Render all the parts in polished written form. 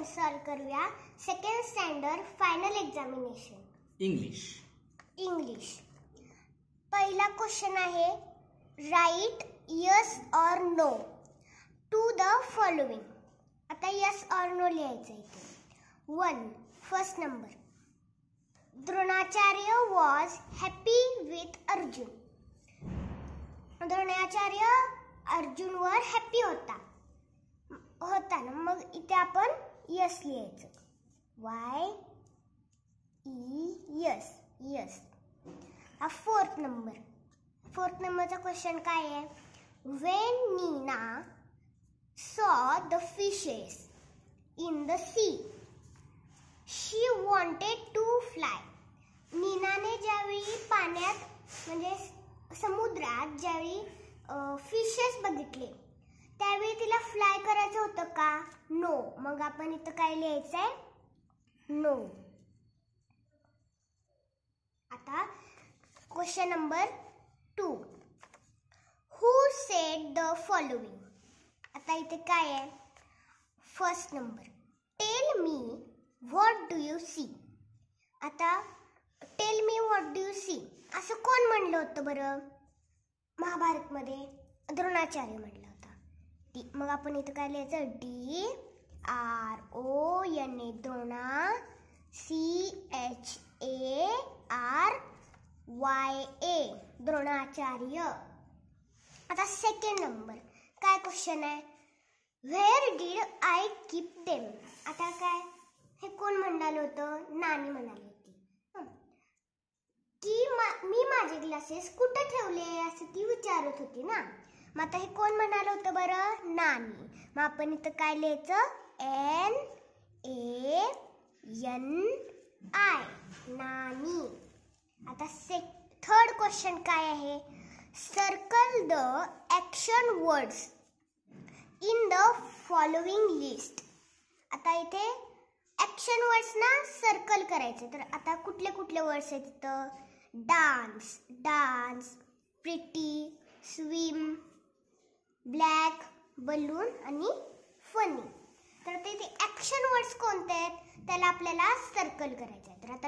Question solve करूया. Second standard final examination English. पहिला question आहे, write yes or no to the following. आता yes or no लिहायचं इथे. 1 first number, Dronacharya was happy with Arjun. Dronacharya अर्जुनवर happy होता ना, मग इथे आपण यस लिहायचं. Y E yes yes. हा फोर्थ नंबरचा क्वेश्चन काय आहे, when Nina saw the fishes in the sea she wanted to fly. नीनाने ज्यावेळी पाण्यात म्हणजे समुद्रात ज्यावेळी फिशेस बघितले त्यावेळी तिला फ्लाय करायचं होतं का? नो. मग आपण इथं काय लिहायचंय? नो. आता question number 2, who said the following. आता इथे काय आहे, first number, tell me what do you see. आता tell me what do you see असं कोण म्हणलं होतं बरं? महाभारतमध्ये द्रोणाचार्य म्हणलं होता. मग आपण इथं काय लिहायचं? DRONA Drona, CHARYA Dronacharya. आता सेकंड नंबर काय क्वेश्चन आहे, where did I keep them. आता काय, हे कोण म्हणालं होतं? नानी म्हणाली होती की मी माझे ग्लासेस कुठे ठेवले असं ती विचारत होती ना. मग आता हे कोण म्हणालं होतं बरं? नानी. मग आपण इथं काय लिहायचं? NANI नानी. आता थर्ड क्वेश्चन काय आहे, circle the action words in the following list. आता इथे ॲक्शन वर्ड्स ना सर्कल करायचे. तर आता कुठले कुठले वर्ड्स आहेत तिथं? Dance, pretty, swim, black, balloon आणि फनी. तर ते ॲक्शन वर्ड्स कोणते आहेत त्याला आपल्याला सर्कल करायचं आहे. तर आता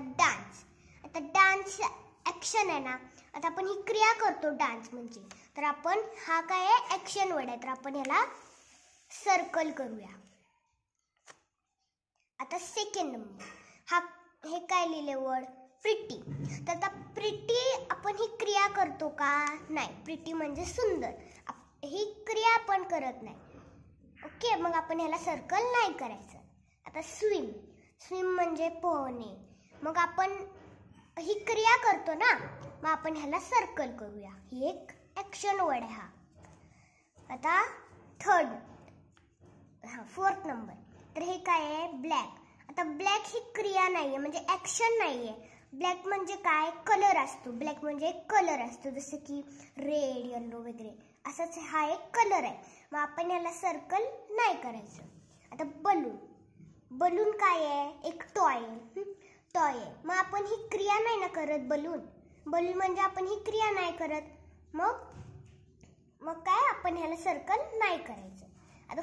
डान्स ॲक्शन आहे ना. आता आपण ही क्रिया करतो डान्स म्हणजे, तर आपण हा काय आहे? ॲक्शन वर्ड आहे. तर आपण ह्याला सर्कल करूया. आता सेकंड नंबर, हे काय लिहिले वर्ड? प्रिटी. तर आता प्रिटी आपण ही क्रिया करतो का? नाही. प्रिटी म्हणजे सुंदर, ही क्रिया आपण करत नाही. ओके, मग आपण ह्याला सर्कल नाही करायचं. आता स्विम म्हणजे पोहणे, मग आपण ही क्रिया करतो ना, मग आपण ह्याला सर्कल करूया. ही एक ॲक्शन वर्ड आहे हा. आता फोर्थ नंबर, तर हे काय आहे? ब्लॅक. आता ब्लॅक ही क्रिया नाहीये म्हणजे ॲक्शन नाहीये. ब्लॅक म्हणजे काय? कलर असतो. ब्लॅक म्हणजे एक कलर असतो, जसं की रेड, येलो वगैरे असंच हा एक कलर आहे. मग आपण ह्याला सर्कल नाही करायचं. आता बलून काय आहे? एक टॉय आहे. मग आपण ही क्रिया नाही ना करत. बलून म्हणजे आपण ही क्रिया नाही करत. मग काय, आपण ह्याला सर्कल नाही करायचं. आता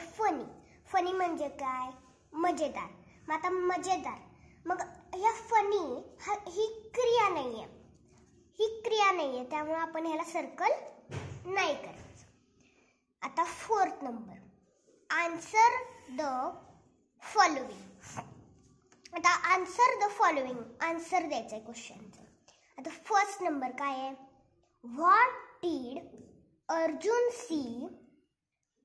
फनी म्हणजे काय? मजेदार. मग आता मजेदार, मग ह्या फनी ही क्रिया नाहीये, त्यामुळे आपण ह्याला सर्कल नाही करायचं. आता fourth number, answer the following. आता आन्सर द फॉलोइंग, आन्सर द्यायचं आहे क्वेश्चनचं. आता फर्स्ट नंबर काय आहे, what did Arjun see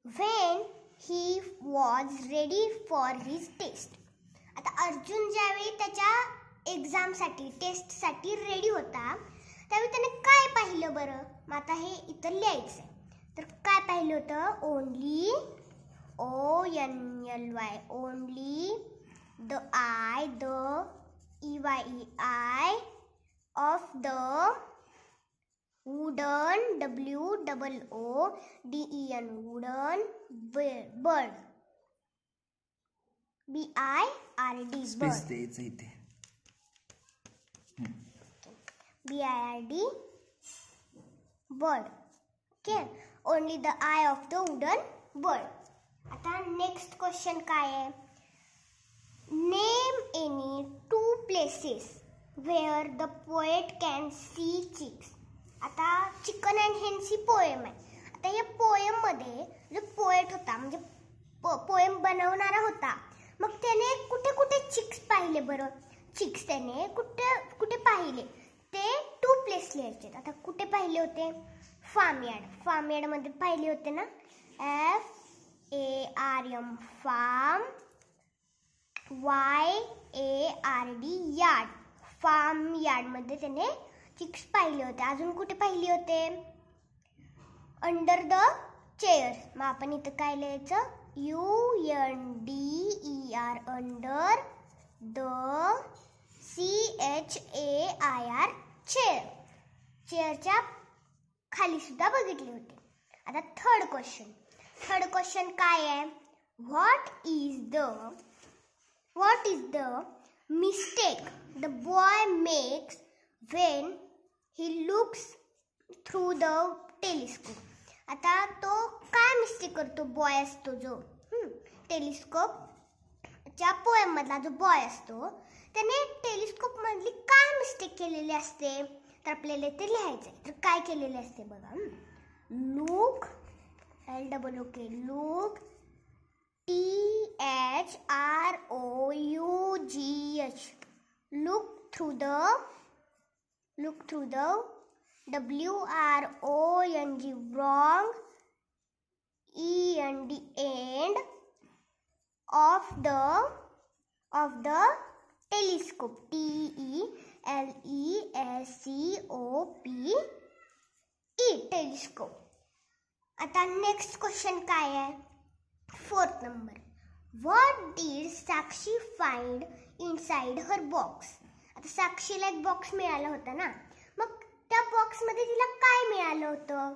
when he was ready for his test. आता अर्जुन ज्यावेळी त्याच्या एक्झामसाठी टेस्टसाठी रेडी होता त्यावेळी त्याने काय पाहिलं बरं? मग आता हे इथं लिहायचं आहे. तर काय पाहिलं होतं? Only ONLY only the EYEI of the wooden WOODEN wooden bird BIRD BIRD bird. Okay, only the I of the wooden bird. आता नेक्स्ट क्वेश्चन काय आहे, Name any two places where the poet can see chicks. आता chicken and hens ही poem आहे. आता या poem मध्ये जो पोएट होता म्हणजे पोएम बनवणारा होता, मग त्याने कुठे कुठे चिक्स पाहिले बरं? चिक्स त्याने कुठे कुठे पाहिले ते टू प्लेस लिहायचे. आता कुठे पाहिले होते? फार्म यार्ड मध्ये पाहिले होते ना. FARM farm, YARD yard, farm yard मध्ये त्याने चिक्स पाहिले होते. अजून कुठे पाहिले होते? Under the chairs. मग आपण इथं काय लिहायचं? UNDER under the CHAIR chair. चेअरच्या खाली सुद्धा बघितले होते. आता थर्ड क्वेश्चन काय आहे? What is the mistake the boy makes when he looks through the telescope. आता तो काय मिस्टेक करतो? बॉय असतो जो टेलिस्कोपच्या पोएम मधला जो बॉय असतो त्याने टेलिस्कोप मधली काय मिस्टेक केलेली असते? तर आपल्याला ते लिहायचं आहे. तर काय केलेले असते बघा. Look LOOK look THROUGH look through the WRONG wrong END end of the telescope TELESCOPE telescope. आता नेक्स्ट क्वेश्चन काय आहे? Fourth number. What did Sakshi find inside her box. आता साक्षीला एक बॉक्स मिळाला होता ना, मग त्या बॉक्स मध्ये तिला काय मिळालं होतं?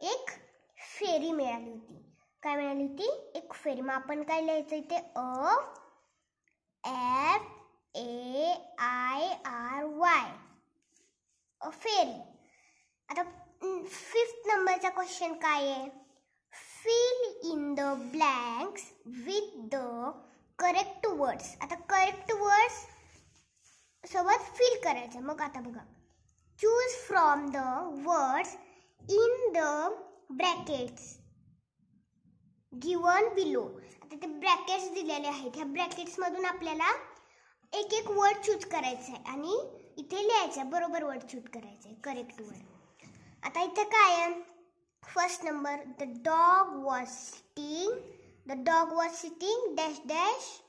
एक फेरी मिळाली होती. काय मिळाली होती? एक फेरी. मग आपण काय लिहायचं इथे? FAIRY फेरी. आता फिफ्थ नंबरचा क्वेश्चन काय आहे? Fill in the blanks with the correct words. आता करेक्ट वर्ड्स सोबत फिल करायचं. मग आता बघा, choose from the words in the brackets given below. आता ते ब्रॅकेट्स दिलेले आहेत. ह्या ब्रॅकेट्स मधून आपल्याला एक एक वर्ड चूज करायचं आहे आणि इथे लिहायचं, बरोबर वर्ड चूज करायचं आहे, करेक्ट वर्ड. आता इथे काय आहे? First number, the dog was sitting dash dash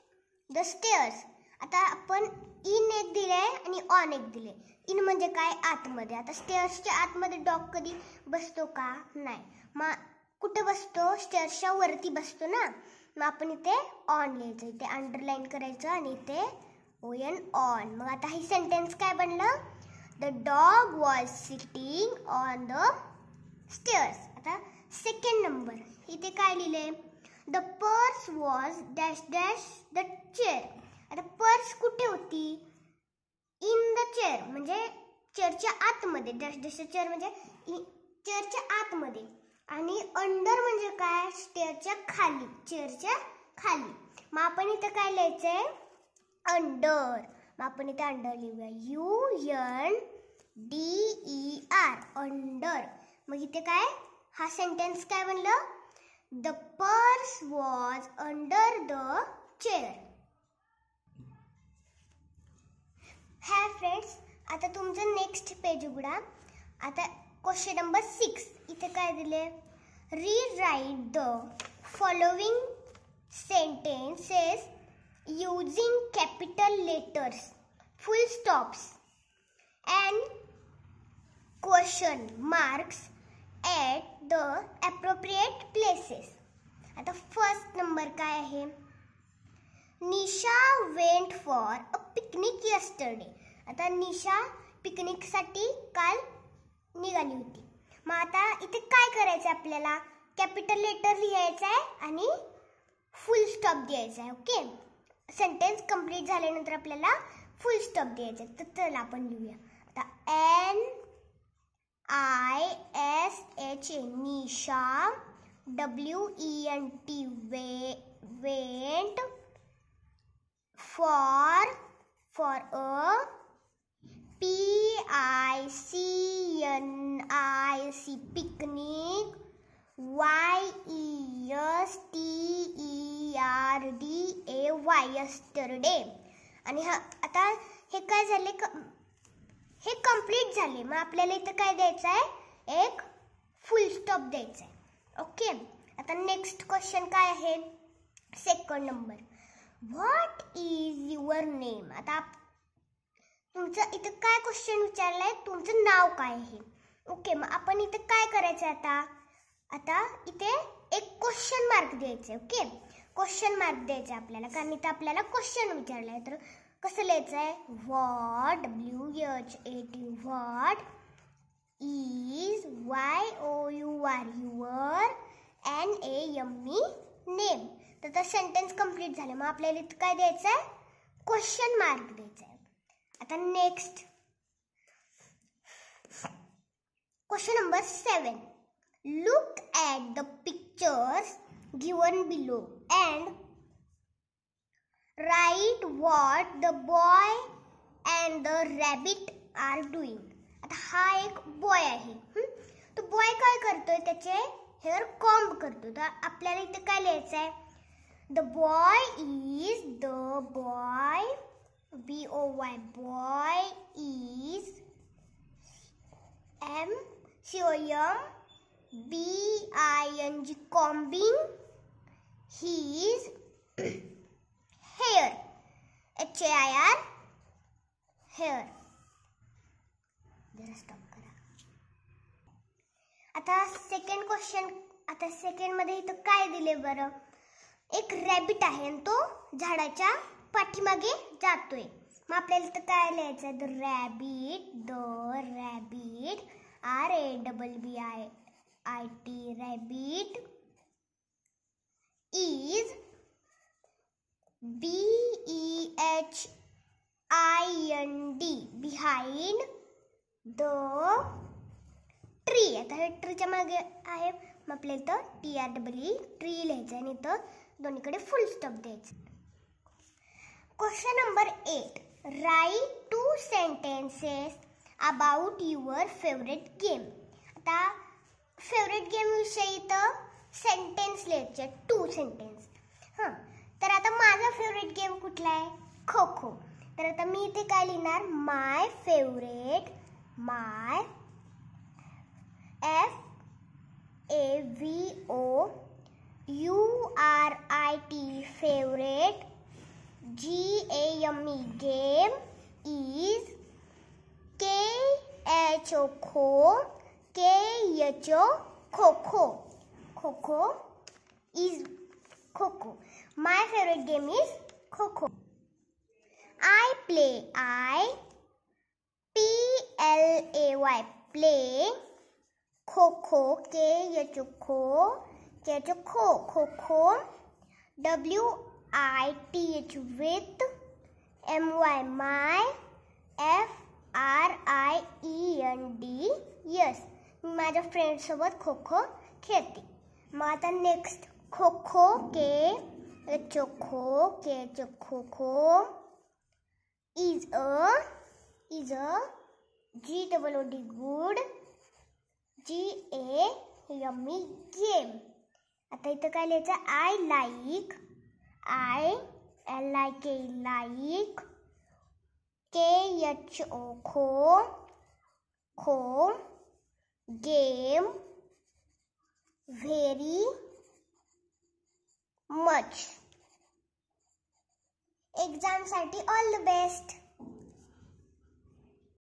the stairs. आता आपण इन एक दिले आणि ऑन एक दिले. इन म्हणजे काय? आतमध्ये. आता स्टेअर्सच्या आतमध्ये डॉग कधी बसतो का? नाही. मग कुठे बसतो? स्टेअर्सच्या वरती बसतो ना. मग आपण इथे ऑन लिहायचं, इथे अंडरलाईन करायचं आणि इथे ON ऑन. मग आता ही सेंटेन्स काय बनलं? The dog was sitting on the stairs. आता सेकंड नंबर, इथे काय लिहिले? The purse was dash dash the chair. आता पर्स कुठे होती? इन द चेअर म्हणजे चेअरच्या आतमध्ये. डॅश डॅश चेअर म्हणजे चेअरच्या आतमध्ये. आणि अंडर म्हणजे काय? स्टेअरच्या खाली, चेअरच्या खाली. मग आपण इथे काय लिहायचंय? अंडर. मग आपण इथे अंडर लिहूया, UNDER अंडर. मग इथे काय? हा सेंटेन्स काय बनलं? The purse was under the chair. Hi friends, आता तुमचं नेक्स्ट पेज उघडा. आता क्वेश्चन नंबर 6 इथे काय दिले? Rewrite the following sentences using capital letters, full stops and question marks at the appropriate places. आता फर्स्ट नंबर काय आहे? निशा went for a picnic yesterday. आता निशा पिकनिक साठी काल निघाली होती. मग आता इथे काय करायचं आपल्याला? कॅपिटल लेटर लिहायचं आहे आणि फुल स्टॉप द्यायचा आहे. ओके, सेंटेन्स कंप्लीट झाल्यानंतर आपल्याला फुल स्टॉप द्यायचा आहे. तर चला आपण लिहूया. आता NISHA Nisha, WENT went for a, PICNIC picnic, YESTERDAY yesterday. आणि आता हे काय झाले, हे कंप्लीट झाले. मग आपल्याला इथं काय द्यायचं आहे, एक फुल स्टॉप द्यायचा आहे. ओके, आता नेक्स्ट क्वेश्चन काय आहे, second number. What is your name. आता तुमचं इथं काय क्वेश्चन विचारलाय, तुमचं नाव काय आहे. ओके, मग आपण इथं काय करायचं आता इथे एक क्वेश्चन मार्क द्यायचं. ओके, क्वेश्चन मार्क द्यायचं आपल्याला, कारण इथं आपल्याला क्वेश्चन विचारलाय. तर कसं लिहायचं आहे, what, WHAT, what is YOUR your NAME name. तर सेंटेन्स कंप्लीट झाले. मग आपल्याला इथं काय द्यायचं आहे, क्वेश्चन मार्क द्यायचा आहे. आता next question number 7. Look at the pictures given below and write what the boy and the rabbit are doing. आता हा एक बॉय आहे. तो बॉय काय करतोय, त्याचे हेअर कॉम्ब करतो. तर आपल्याला इथे काय लिहायचं आहे, the boy is, the boy BOY, boy is COMBING, combing his hair, HAIR, hair. जरा स्टॉप करा. आता सेकंड क्वेश्चन, आता सेकंड मध्ये इथं काय दिले बरं, एक रॅबिट आहे आणि तो झाडाच्या पाठीमागे जातोय. मग आपल्याला इथं काय लिहायचं, the rabbit RABBIT rabbit is BEHIND behind the tree. आता हे ट्रीच्या मागे आहे. मग आपल्याला इथं TREE ट्री लिहायचं आणि इथं दोन्हीकडे फुल स्टॉप द्यायचं. Question number 8. Write 2 sentences about your favorite game. आता फेवरेट गेम विषयी तर सेंटेन्स लिहायचे, 2 सेंटेन्स. तर आता माझा फेवरेट गेम कुठला आहे, खो खो. तर आता मी इथे काय लिहिणार, my favourite, my FAVOURIT favourite, GAME game is KHO kho is kho. My favorite game is kho. I play, PLAY play, kho, KHO kho, WITH with, MY my, FRIEND yes. माझ्या friends सोबत खो खो खेळते. मग आता next kho kho, KHO kho is a GOOD good, GAME game. आता इथं काय लिहायचं, I like, KHO kho game very much. एक्झामसाठी ऑल द बेस्ट.